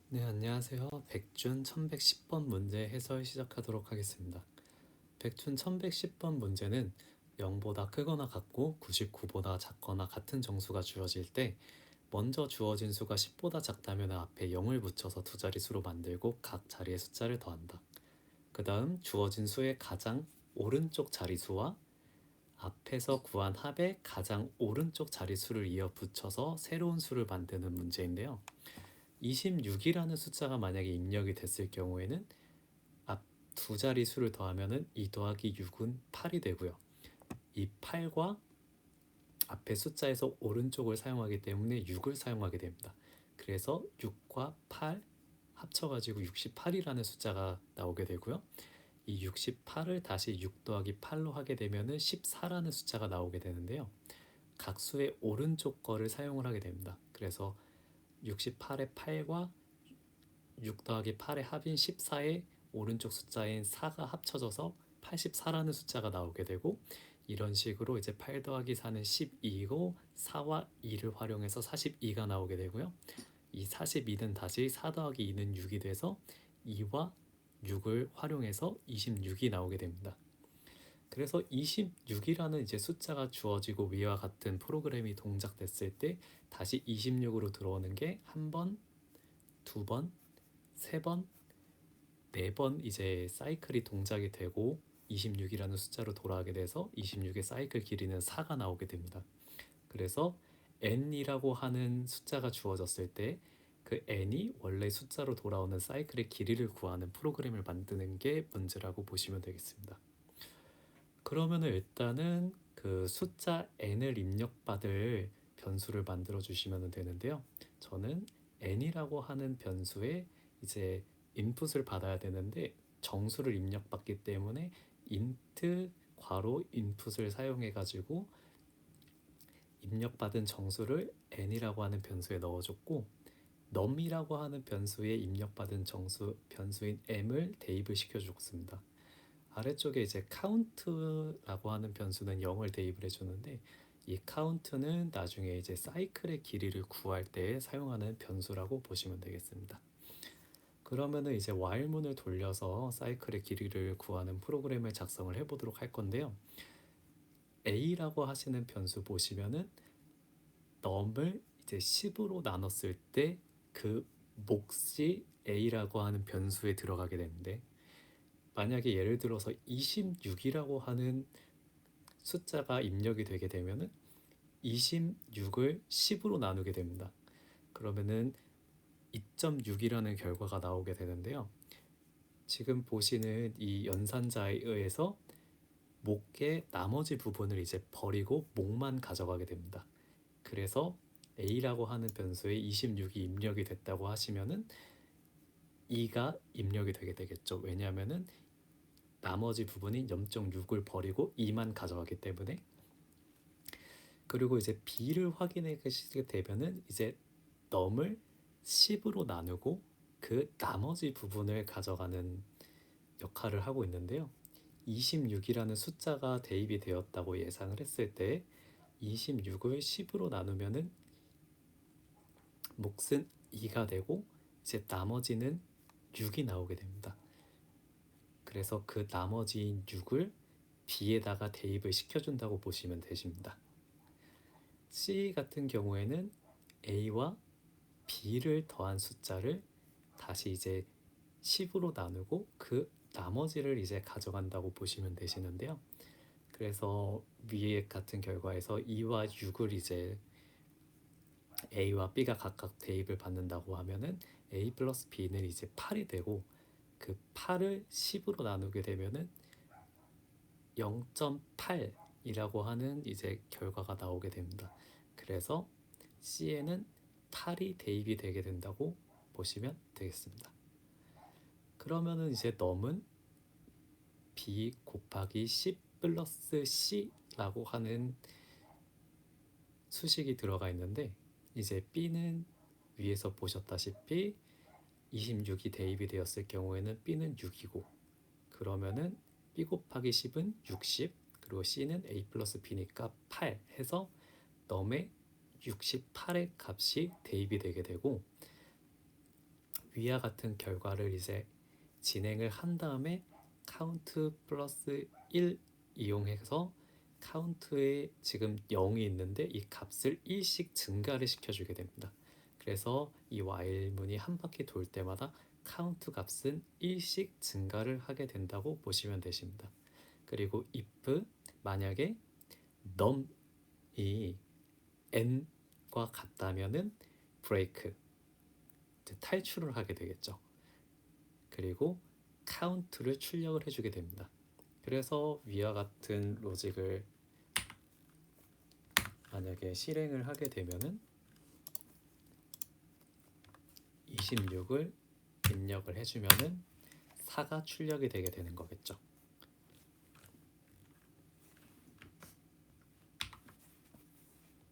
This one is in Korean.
네, 안녕하세요. 백준 1110번 문제 해설 시작하도록 하겠습니다. 백준 1110번 문제는 0보다 크거나 같고 99보다 작거나 같은 정수가 주어질 때 먼저 주어진 수가 10보다 작다면 앞에 0을 붙여서 두 자릿수로 만들고 각 자리의 숫자를 더한다. 그 다음 주어진 수의 가장 오른쪽 자릿수와 앞에서 구한 합의 가장 오른쪽 자릿수를 이어 붙여서 새로운 수를 만드는 문제인데요. 26이라는 숫자가 만약에 입력이 됐을 경우에는 앞 두 자리 수를 더하면은 2 더하기 6은 8이 되고요. 이 8과 앞에 숫자에서 오른쪽을 사용하기 때문에 6을 사용하게 됩니다. 그래서 6과 8 합쳐가지고 68이라는 숫자가 나오게 되고요. 이 68을 다시 6 더하기 8로 하게 되면은 14라는 숫자가 나오게 되는데요. 각 수의 오른쪽 거를 사용을 하게 됩니다. 그래서 68의 8과 6 더하기 8의 합인 14의 오른쪽 숫자인 4가 합쳐져서 84라는 숫자가 나오게 되고, 이런 식으로 이제 8 더하기 4는 12이고 4와 2를 활용해서 42가 나오게 되고요. 이 42는 다시 4 더하기 2는 6이 돼서 2와 6을 활용해서 26이 나오게 됩니다. 그래서 26이라는 이제 숫자가 주어지고 위와 같은 프로그램이 동작됐을 때 다시 26으로 들어오는 게 한 번, 두 번, 세 번, 네 번 이제 사이클이 동작이 되고 26이라는 숫자로 돌아가게 돼서 26의 사이클 길이는 4가 나오게 됩니다. 그래서 n이라고 하는 숫자가 주어졌을 때 그 n이 원래 숫자로 돌아오는 사이클의 길이를 구하는 프로그램을 만드는 게 문제라고 보시면 되겠습니다. 그러면은 일단은 그 숫자 n을 입력받을 변수를 만들어 주시면 되는데요. 저는 n이라고 하는 변수에 이제 인풋을 받아야 되는데 정수를 입력받기 때문에 int 괄호 인풋을 사용해 가지고 입력받은 정수를 n이라고 하는 변수에 넣어줬고, num이라고 하는 변수에 입력받은 정수 변수인 m을 대입을 시켜줬습니다. 아래쪽에 이제 count라고 하는 변수는 0을 대입을 해주는데, 이 count는 나중에 이제 사이클의 길이를 구할 때 사용하는 변수라고 보시면 되겠습니다. 그러면은 이제 while문을 돌려서 사이클의 길이를 구하는 프로그램을 작성을 해보도록 할 건데요. a라고 하시는 변수 보시면은 num을 이제 10으로 나눴을 때 그 몫이 a라고 하는 변수에 들어가게 되는데, 만약에 예를 들어서 26이라고 하는 숫자가 입력이 되게 되면은 26을 10으로 나누게 됩니다. 그러면은 2.6이라는 결과가 나오게 되는데요. 지금 보시는 이 연산자에 의해서 목의 나머지 부분을 이제 버리고 목만 가져가게 됩니다. 그래서 a라고 하는 변수에 26이 입력이 됐다고 하시면은 2가 입력이 되게 되겠죠. 왜냐하면은 나머지 부분인 0.6을 버리고 2만 가져가기 때문에. 그리고 이제 b를 확인해 보시게 되면은 이제 num을 10으로 나누고 그 나머지 부분을 가져가는 역할을 하고 있는데요. 26이라는 숫자가 대입이 되었다고 예상을 했을 때 26을 10으로 나누면은 몫은 2가 되고 이제 나머지는 6이 나오게 됩니다. 그래서 그 나머지인 6을 b에다가 대입을 시켜준다고 보시면 되십니다. C 같은 경우에는 A와 B를 더한 숫자를 다시 이제 10으로 나누고 그 나머지를 이제 가져간다고 보시면 되시는데요. 그래서 위에 같은 결과에서 2와 6을 이제 A와 B가 각각 대입을 받는다고 하면은 A 플러스 B는 이제 8이 되고, 그 8을 10으로 나누게 되면은 0.8이라고 하는 이제 결과가 나오게 됩니다. 그래서 C에는 8이 대입이 되게 된다고 보시면 되겠습니다. 그러면은 이제 num은 B 곱하기 C 플러스 C라고 하는 수식이 들어가 있는데, 이제 B는 위에서 보셨다시피 26이 대입이 되었을 경우에는 B는 6이고, 그러면은 B 곱하기 10은 60, 그리고 C는 A 플러스 B니까 8 해서 num의 68의 값이 대입이 되게 되고, 위와 같은 결과를 이제 진행을 한 다음에 카운트 플러스 1 이용해서 카운트에 지금 0이 있는데 이 값을 1씩 증가를 시켜주게 됩니다. 그래서 이 while문이 한 바퀴 돌 때마다 카운트 값은 1씩 증가를 하게 된다고 보시면 되십니다. 그리고 if 만약에 num이 n과 같다면은 브레이크 탈출을 하게 되겠죠. 그리고 카운트를 출력을 해주게 됩니다. 그래서 위와 같은 로직을 만약에 실행을 하게 되면은 26을 입력을 해주면은 4가 출력이 되게 되는 거겠죠.